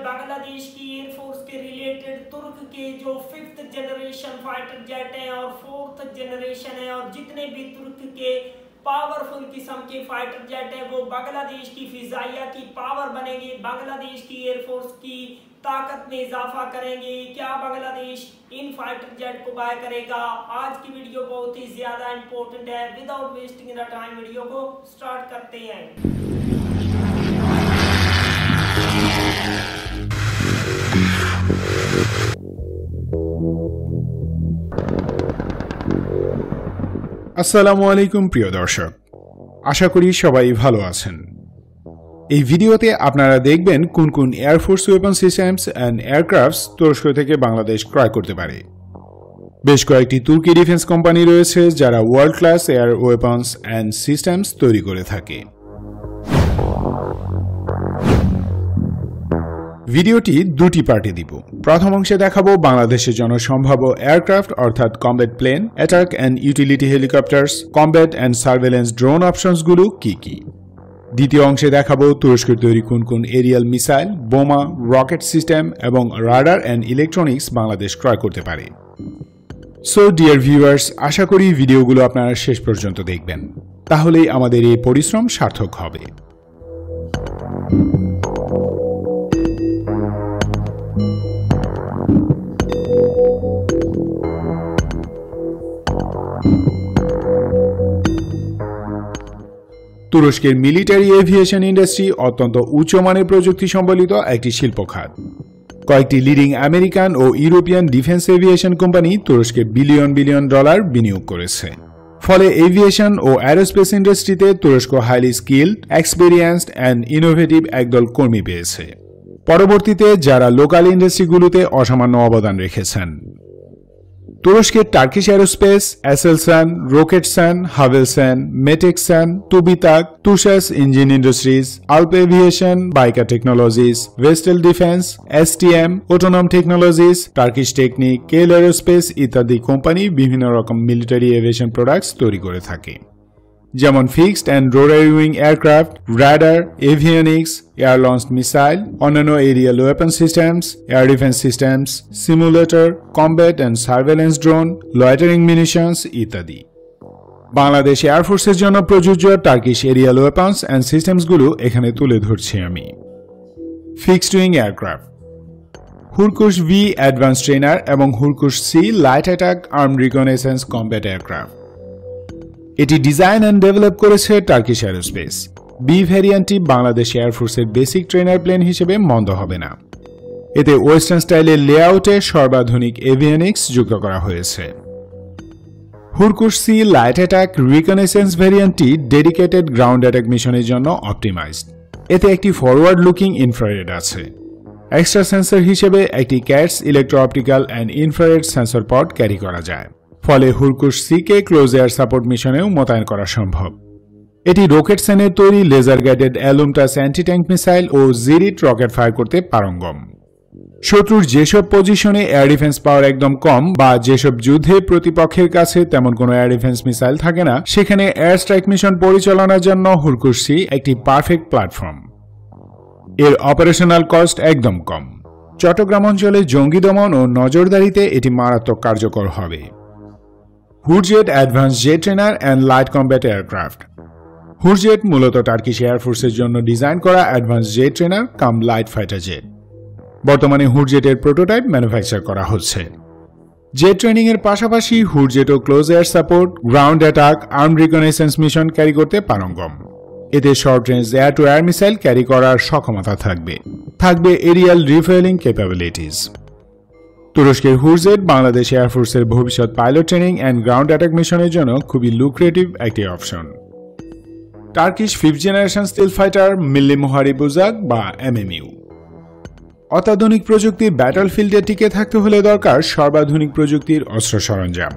बांग्लादेश की एयरफोर्स के रिलेटेड तुर्क के जो 5th जनरेशन फाइटर जेट है और 4th जनरेशन है और जितने भी तुर्क के पावरफुल किस्म के फाइटर जेट है वो बांग्लादेश की फिजाइया की पावर बनेंगे, बांग्लादेश की एयरफोर्स की ताकत में इजाफा करेंगे। क्या बांग्लादेश इन फाइटर जेट को बाय करेगा? आज की वीडियो बहुत ही ज्यादा इंपॉर्टेंट है। Without wasting the time video को स्टार्ट करते हैं। আসসালামু আলাইকুম প্রিয় দর্শক, আশা করি সবাই ভালো আছেন। এই ভিডিওতে আপনারা দেখবেন কোন কোন air force weapon systems and aircrafts তুরস্ক থেকে বাংলাদেশ ক্রয় করতে পারে। বেশ কয়েকটি তুর্কি ডিফেন্স কোম্পানি রয়েছে যারা world class air weapons and systems তৈরি করে থাকে। ভিডিওটি দুটি পার্টে দিব। প্রথম অংশে দেখাবো বাংলাদেশের জন্য সম্ভাব্য এয়ারক্রাফট অর্থাৎ combat plane, attack and utility helicopters, combat and surveillance drone অপশনসগুলো কি কি। দ্বিতীয় অংশে দেখাবো তুরস্কের তৈরি কোন কোন এরিয়াল মিসাইল, বোমা, রকেট সিস্টেম এবং রাডার অ্যান্ড ইলেকট্রনিক্স বাংলাদেশ ক্রয় করতে পারে। সো ডিয়ার ভিউয়ার্স, আশা করি ভিডিওগুলো আপনারা শেষ পর্যন্ত দেখবেন, তাহলেই আমাদের এই পরিশ্রম সার্থক হবে। তুরস্কের মিলিটারি এভিয়েশন ইন্ডাস্ট্রি অত্যন্ত উচ্চমানের প্রযুক্তি সম্বলিত একটি শিল্প খাত। কয়েকটি লিডিং আমেরিকান ও ইউরোপিয়ান ডিফেন্স এভিয়েশন কোম্পানি তুরস্কে বিলিয়ন বিলিয়ন ডলার বিনিয়োগ করেছে। ফলে এভিয়েশন ও অ্যারোস্পেস ইন্ডাস্ট্রিতে তুরস্ক highly skilled, experienced and innovative একদল কর্মী পেয়েছে, পরবর্তীতে যারা লোকাল ইন্ডাস্ট্রিগুলোতে অসামান্য অবদান রেখেছেন। তুরস্কের Turkish aerospace, Aselsan, Roketsan, Havelsan, Meteksan, Tubitak, Tusas engine industries, Alp aviation, Baykar technologies, Vestel defence, STM, autonom technologies, Turkish Technic, Kale aerospace ইত্যাদি কোম্পানি বিভিন্ন রকম মিলিটারি এভিয়েশন প্রোডাক্টস তৈরি করে থাকে, যেমন fixed and rotary wing aircraft, radar, avionics, air launched missile, অন্যান্য aerial weapon systems, air defence systems, simulator, combat and surveillance drone, loitering munitions ইত্যাদি। বাংলাদেশ এয়ারফোর্সের জন্য প্রযোজ্য টার্কিশ এরিয়াল ওয়েপন্স অ্যান্ড সিস্টেমসগুলো এখানে তুলে ধরছি আমি। Fixed wing aircraft: Hurkus B advance trainer এবং Hurkus C light attack armed reconnaissance combat aircraft. এটি ডিজাইন অ্যান্ড ডেভেলপ করেছে টার্কিশ এরোস্পেস। বি ভ্যারিয়েন্টটি বাংলাদেশ এয়ারফোর্সের বেসিক ট্রেনার প্লেন হিসেবে মন্দ হবে না। এতে ওয়েস্টার্ন স্টাইলের লেআউটে সর্বাধুনিক এভিয়নিক্স যুক্ত করা হয়েছে। Hurkus C light attack reconnaissance ভ্যারিয়েন্টটি ডেডিকেটেড গ্রাউন্ড অ্যাটাক মিশনের জন্য অপটিমাইজড। এতে একটি ফরওয়ার্ড লুকিং ইনফ্রারেড আছে। এক্সট্রা সেন্সর হিসেবে একটি CATS electro optical and infrared sensor pod carry করা যায়, ফলে হুরকুশ সিকে ক্লোজ এয়ার সাপোর্ট মিশনেও মোতায়েন করা সম্ভব। এটি রকেটসানের তৈরি laser guided LUMTAS anti tank missile ও জিরিট রকেট ফায়ার করতে পারঙ্গম। শত্রুর যেসব পজিশনে এয়ার ডিফেন্স পাওয়ার একদম কম বা যেসব যুদ্ধে প্রতিপক্ষের কাছে তেমন কোনো এয়ার ডিফেন্স মিসাইল থাকে না, সেখানে এয়ার স্ট্রাইক মিশন পরিচালনার জন্য হুরকুশ সি একটি পারফেক্ট প্ল্যাটফর্ম। এর অপারেশনাল কস্ট একদম কম। চট্টগ্রাম অঞ্চলে জঙ্গি দমন ও নজরদারিতে এটি মারাত্মক কার্যকর হবে। Hurjet advance jet trainer and light combat aircraft: Hurjet মূলত টার্কিশ এয়ারফোর্সের জন্য ডিজাইন করা advance jet trainer cum light fighter jet. বর্তমানে হুরজেটের প্রোটোটাইপ ম্যানুফ্যাকচার করা হচ্ছে। জেট ট্রেনিং এর পাশাপাশি হুরজেটও close air support, ground attack, armed reconnaissance mission carry করতে পারঙ্গম। এতে short range air to air missile carry করার সক্ষমতা থাকবে এরিয়াল রিফুয়েলিং ক্যাপাবিলিটিস। তুরস্কের হুরজেট বাংলাদেশ এয়ারফোর্সের ভবিষ্যৎ pilot training and ground attack মিশনের জন্য খুবই লুক্রেটিভ একটি option. Turkish 5th generation stealth fighter Milli Muharip Ucak বা এমএমইউ: অত্যাধুনিক প্রযুক্তির ব্যাটলফিল্ডে টিকে থাকতে হলে দরকার সর্বাধুনিক প্রযুক্তির অস্ত্র সরঞ্জাম।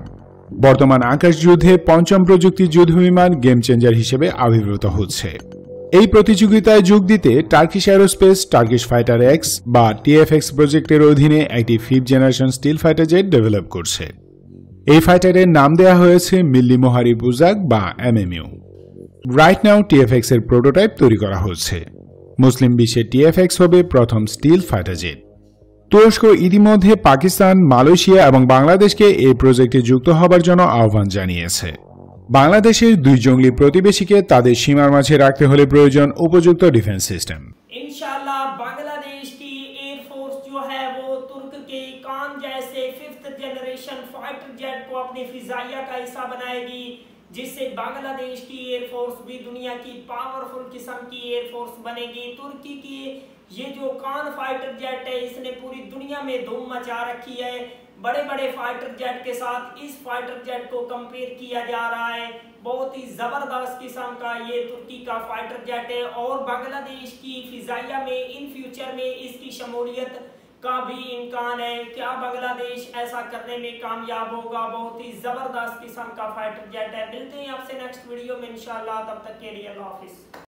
বর্তমান আকাশ যুদ্ধে পঞ্চম প্রযুক্তির যুদ্ধবিমান গেম চেঞ্জার হিসেবে আবির্ভূত হচ্ছে। এই প্রতিযোগিতায় যোগ দিতে Turkish aerospace Turkish fighter x বা টিএফএক্স প্রজেক্টের অধীনে একটি 5th generation stealth fighter jet develop করছে। এই ফাইটারের নাম দেওয়া হয়েছে মিল্লি মুহারিব উজাক বা এমএমইউ। রাইট নাও টিএফএক্স এর প্রোটোটাইপ তৈরি করা হচ্ছে। মুসলিম বিশ্বে TFX হবে প্রথম স্টিল ফাইটার জেট। তুরস্ক ইতিমধ্যে পাকিস্তান, মালয়েশিয়া এবং বাংলাদেশকে এই প্রজেক্টে যুক্ত হবার জন্য আহ্বান জানিয়েছে। বাংলাদেশের দুই জঙ্গলি প্রতিবেশীকে তাদের সীমার মাঝে রাখতে হলে প্রয়োজন উপযুক্ত ডিফেন্স সিস্টেম। इंशाल्लाह बांग्लादेश की एयरफोर्स जो है वो तुर्क के कान जैसे 5th जनरेशन फाइटर जेट को अपनी फिजाइया का हिस्सा बनाएगी, जिससे बांग्लादेश की एयरफोर्स भी दुनिया की पावरफुल किस्म की एयरफोर्स बनेगी। तुर्की की ये जो कान फाइटर जेट है इसने पूरी दुनिया में धूम मचा रखी है। बड़े बड़े फाइटर जेट के साथ इस फाइटर जेट को कंपेयर किया जा रहा है। बहुत ही जबरदस्त किस्म का ये तुर्की का फाइटर जेट है और बांग्लादेश की फिजाइया में इन फ्यूचर में इसकी शमूलियत का भी इम्कान है। क्या बांग्लादेश ऐसा करने में कामयाब होगा? बहुत ही जबरदस्त किस्म का फाइटर जेट है। मिलते हैं आपसे नेक्स्ट वीडियो में इंशाल्लाह, तब तक के लिए अल्लाह हाफिज।